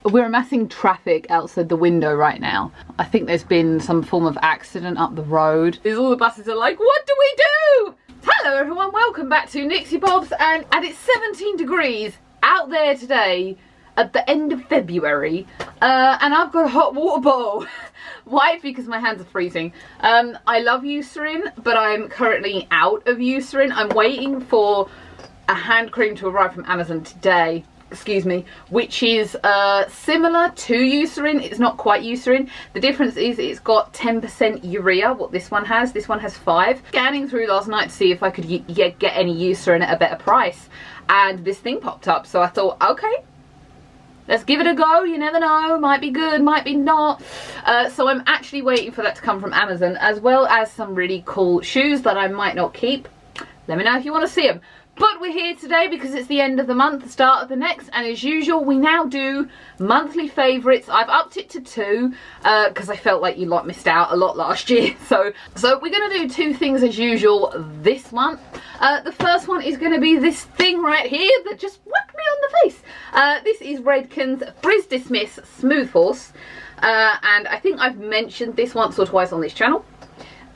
We're amassing traffic outside the window right now. I think there's been some form of accident up the road. All the buses are like, what do we do? Hello everyone, welcome back to Nixie Bobs, and it's 17 degrees out there today at the end of February, and I've got a hot water bottle. Why? Because my hands are freezing. I love Eucerin, but I'm currently out of Eucerin. I'm waiting for a hand cream to arrive from Amazon today, excuse me, which is similar to Eucerin. It's not quite Eucerin. The difference is it's got 10% urea, what this one has. This one has 5. Scanning through last night to see if I could get any Eucerin at a better price, and this thing popped up, so I thought, okay, let's give it a go. You never know, might be good, might be not. So I'm actually waiting for that to come from Amazon, as well as some really cool shoes that I might not keep. Let me know if you want to see them. But we're here today because it's the end of the month, the start of the next, and as usual we now do monthly favourites. I've upped it to 2 because I felt like you lot missed out a lot last year. So we're going to do 2 things as usual this month. The first one is going to be this thing right here that just whacked me on the face. This is Redken's Frizz Dismiss Smooth Horse, and I think I've mentioned this once or twice on this channel.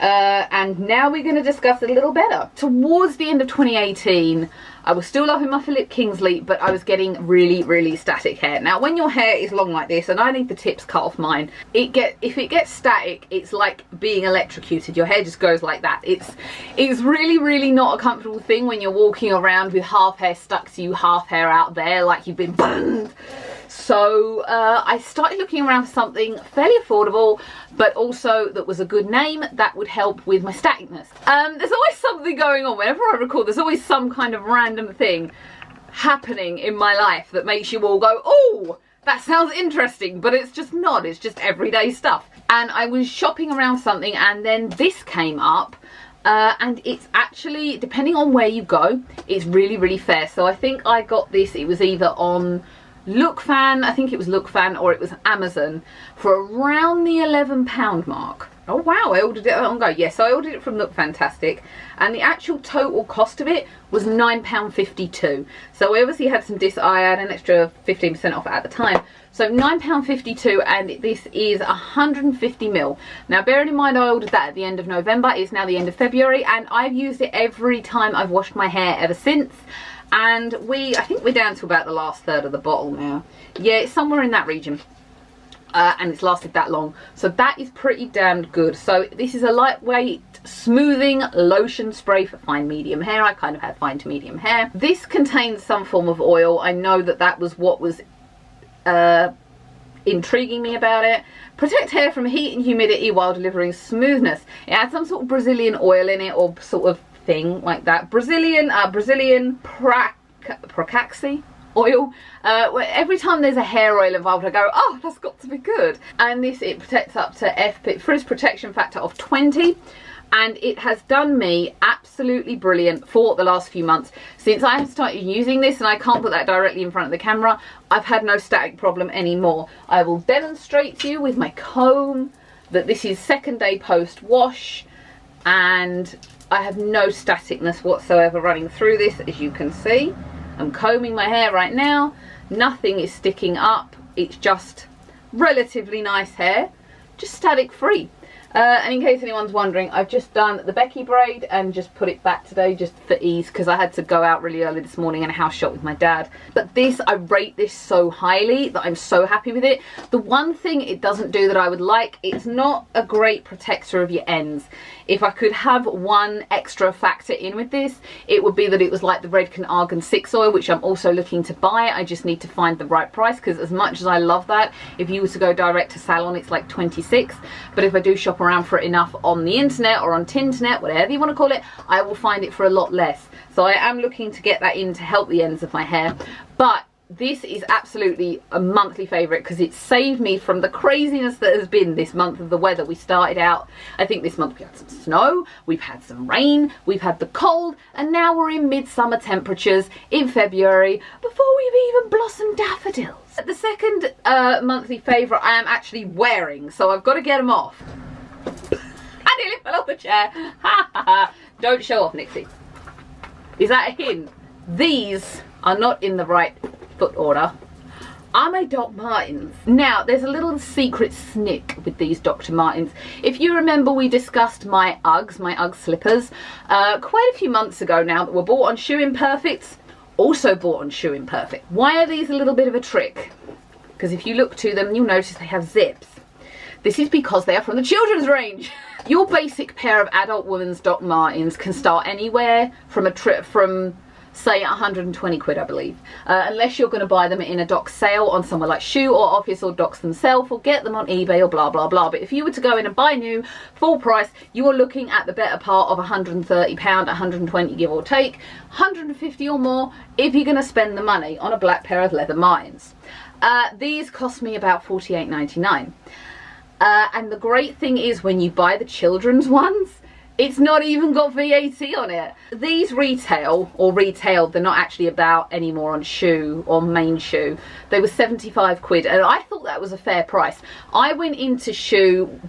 And now we're going to discuss it a little better. Towards the end of 2018, I was still loving my Philip Kingsley, but I was getting really static hair. Now, when your hair is long like this, and I need the tips cut off mine, if it gets static, it's like being electrocuted. Your hair just goes like that. It's really not a comfortable thing when you're walking around with half hair stuck to you, half hair out there, like you've been banged. So I started looking around for something fairly affordable, but also that was a good name that would help with my staticness. There's always something going on. Whenever I record, there's always some kind of random thing happening in my life that makes you all go, oh, that sounds interesting, but it's just not. It's just everyday stuff. And I was shopping around something, and then this came up. And it's actually, depending on where you go, it's really fair. So I think I got this, it was either on Lookfan, I think it was Lookfan, or it was Amazon, for around the £11 mark. Oh wow, I ordered it on go. Yes, I ordered it from Lookfantastic, and the actual total cost of it was £9.52. So I obviously had some I had an extra 15% off at the time. So £9.52, and this is 150ml. Now bearing in mind I ordered that at the end of November, it's now the end of February, and I've used it every time I've washed my hair ever since. And I think we're down to about the last third of the bottle now. Yeah, it's somewhere in that region. And it's lasted that long. So that is pretty damn good. So this is a lightweight smoothing lotion spray for fine medium hair. I kind of have fine to medium hair. This contains some form of oil. I know that was what was intriguing me about it. Protect hair from heat and humidity while delivering smoothness. It had some sort of Brazilian oil in it, or sort of thing like that. Brazilian Procaxi oil. Every time there's a hair oil involved, I go, oh, that's got to be good. And this, it protects up to frizz protection factor of 20, and it has done me absolutely brilliant for the last few months. Since I have started using this, and I can't put that directly in front of the camera, I've had no static problem anymore. I will demonstrate to you with my comb that this is 2nd day post wash, and I have no staticness whatsoever running through this, as you can see. I'm combing my hair right now. Nothing is sticking up. It's just relatively nice hair, just static free. And in case anyone's wondering, I've just done the Becky braid and just put it back today just for ease, because I had to go out really early this morning and a house shot with my dad. But this, I rate this so highly that I'm so happy with it. The one thing it doesn't do that I would like, it's not a great protector of your ends. If I could have one extra factor in with this, it would be that it was like the Redken Argan 6 oil, which I'm also looking to buy. I just need to find the right price, because as much as I love that, if you were to go direct to salon, it's like 26. But if I do shop around for it enough on the internet or on Tinternet, whatever you want to call it, I will find it for a lot less. So I am looking to get that in to help the ends of my hair. But this is absolutely a monthly favourite, because it saved me from the craziness that has been this month of the weather. We started out, I think this month we had some snow, we've had some rain, we've had the cold, and now we're in midsummer temperatures in February before we've even blossomed daffodils. The second monthly favourite I am actually wearing, so I've got to get them off. I nearly fell off the chair. Ha ha ha. Don't show off, Nixie. Is that a hint? These are not in the right foot order. Are my Doc Martens. Now, there's a little secret snick with these Dr. Martens. If you remember, we discussed my Uggs, my Ugg slippers, quite a few months ago now, that were bought on Shoe Imperfects, also bought on Shoe Imperfect. Why are these a little bit of a trick? Because if you look to them, you'll notice they have zips. This is because they are from the children's range. Your basic pair of adult women's Doc Martens can start anywhere from say 120 quid, I believe, unless you're going to buy them in a Doc sale on somewhere like Shoe or Office or Docs themselves, or get them on eBay or blah blah blah. But if you were to go in and buy new full price, you are looking at the better part of £130, 120 give or take, 150 or more if you're going to spend the money on a black pair of leather Martens. These cost me about £48.99. And the great thing is, when you buy the children's ones, it's not even got VAT on it. These retail, or retailed, they're not actually about anymore on Shoe or main Shoe. They were 75 quid, and I thought that was a fair price. I went into Shoe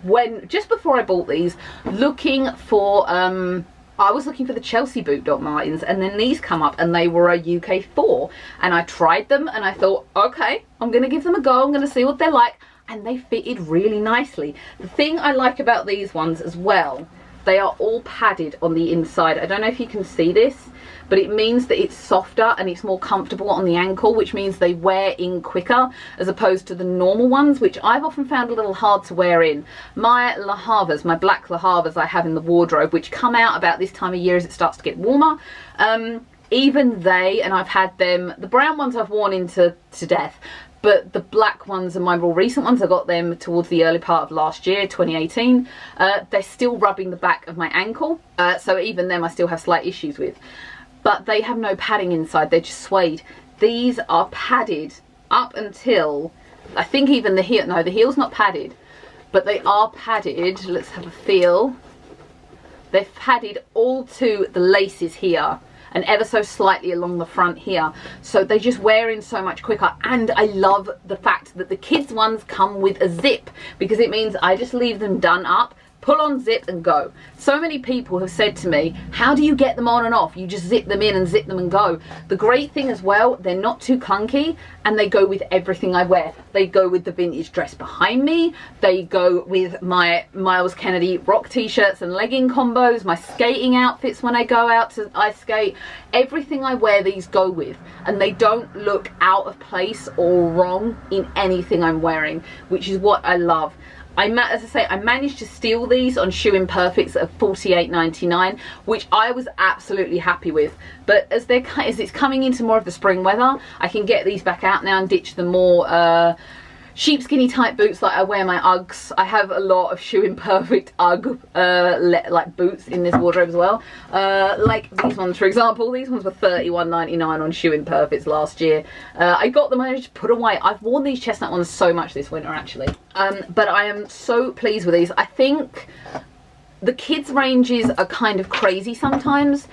just before I bought these, looking for I was looking for the Chelsea boot Doc Martens, and then these come up and they were a UK 4, and I tried them and I thought, okay, I'm gonna give them a go, I'm gonna see what they're like, and they fitted really nicely. The thing I like about these ones as well, they are all padded on the inside. I don't know if you can see this, but it means that it's softer and it's more comfortable on the ankle, which means they wear in quicker as opposed to the normal ones, which I've often found a little hard to wear in. My Le Havres, my black Le Havres I have in the wardrobe, which come out about this time of year as it starts to get warmer, even they, and I've had them, the brown ones I've worn into death, but the black ones and my more recent ones, I got them towards the early part of last year, 2018. They're still rubbing the back of my ankle, so even them I still have slight issues with. But they have no padding inside, they're just suede. These are padded up until, I think even the heel, no, the heel's not padded, but they are padded. Let's have a feel. They're padded all to the laces here, and ever so slightly along the front here, so they just wear in so much quicker. And I love the fact that the kids ones come with a zip, because it means I just leave them done up, pull on zip and go. So many people have said to me, how do you get them on and off? You just zip them in and zip them and go. The great thing as well, they're not too clunky, and they go with everything I wear. They go with the vintage dress behind me, they go with my Miles Kennedy rock t-shirts and legging combos, my skating outfits when I go out to ice skate. Everything I wear, these go with, and they don't look out of place or wrong in anything I'm wearing, which is what I love. As I say, I managed to steal these on Shoe Imperfects at $48.99, which I was absolutely happy with. But as it's coming into more of the spring weather, I can get these back out now and ditch the more sheepskinny type boots like I wear my Uggs. I have a lot of Shoe Imperfect Ugg like boots in this wardrobe as well. Like these ones, for example. These ones were $31.99 on Shoe Imperfects last year. I got them and I just put away. I've worn these chestnut ones so much this winter actually. But I am so pleased with these. I think the kids ranges are kind of crazy sometimes,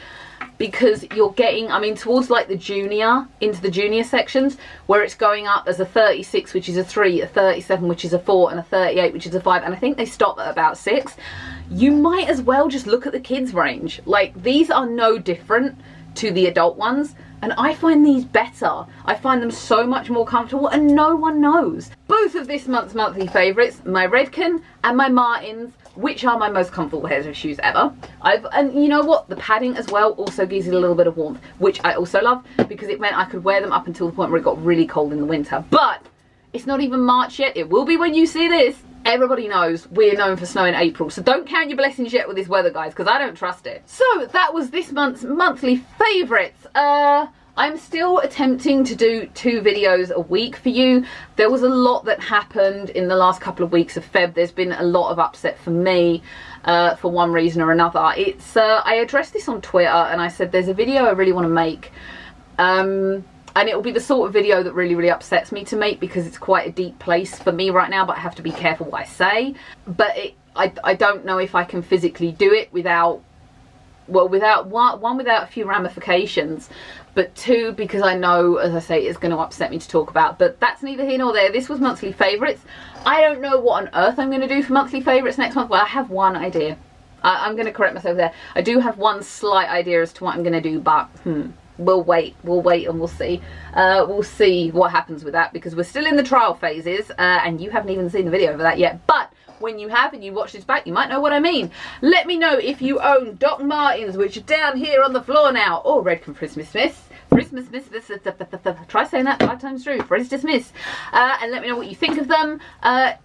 because you're getting, I mean, towards like the junior, into the junior sections, where it's going up as a 36, which is a 3, a 37, which is a 4, and a 38, which is a 5, and I think they stop at about 6. You might as well just look at the kids range. Like, these are no different to the adult ones, and I find these better. I find them so much more comfortable, and no one knows. Both of this month's monthly favourites, my Redken and my Martens, which are my most comfortable pairs of shoes ever. And you know what? The padding as well also gives it a little bit of warmth, which I also love, because it meant I could wear them up until the point where it got really cold in the winter. But it's not even March yet. It will be when you see this. Everybody knows we're known for snow in April, so don't count your blessings yet with this weather, guys, because I don't trust it. So that was this month's monthly favourites. I'm still attempting to do 2 videos a week for you. There was a lot that happened in the last couple of weeks of Feb. There's been a lot of upset for me for one reason or another. I addressed this on Twitter and I said there's a video I really want to make. And it will be the sort of video that really upsets me to make, because it's quite a deep place for me right now, but I have to be careful what I say. But I don't know if I can physically do it without, well, without a few ramifications, but 2, because I know, as I say, it's going to upset me to talk about. But that's neither here nor there. This was monthly favourites. I don't know what on earth I'm going to do for monthly favourites next month. Well, I have one idea. I'm going to correct myself there. I do have one slight idea as to what I'm going to do, but we'll wait and we'll see. We'll see what happens with that, because we're still in the trial phases, and you haven't even seen the video of that yet. But when you have and you watch this back, you might know what I mean. Let me know if you own Doc Martens, which are down here on the floor now, or Redken Christmas Miss. Try saying that 5 times through. Frizz dismiss. And let me know what you think of them.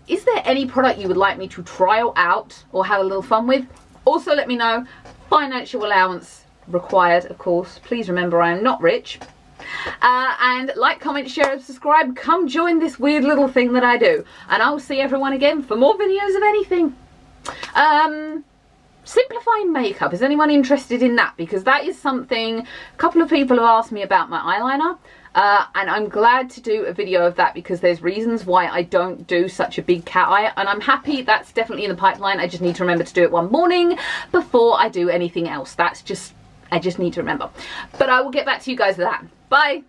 Is there any product you would like me to trial out or have a little fun with? Also, let me know. Financial allowance required, of course. Please remember, I am not rich. And like, comment, share, and subscribe. Come join this weird little thing that I do. And I will see everyone again for more videos of anything. Simplifying makeup. Is anyone interested in that? Because that is something a couple of people have asked me about my eyeliner. And I'm glad to do a video of that, because there's reasons why I don't do such a big cat eye, and I'm happy that's definitely in the pipeline. I just need to remember to do it one morning before I do anything else. I just need to remember. But I will get back to you guys with that. Bye.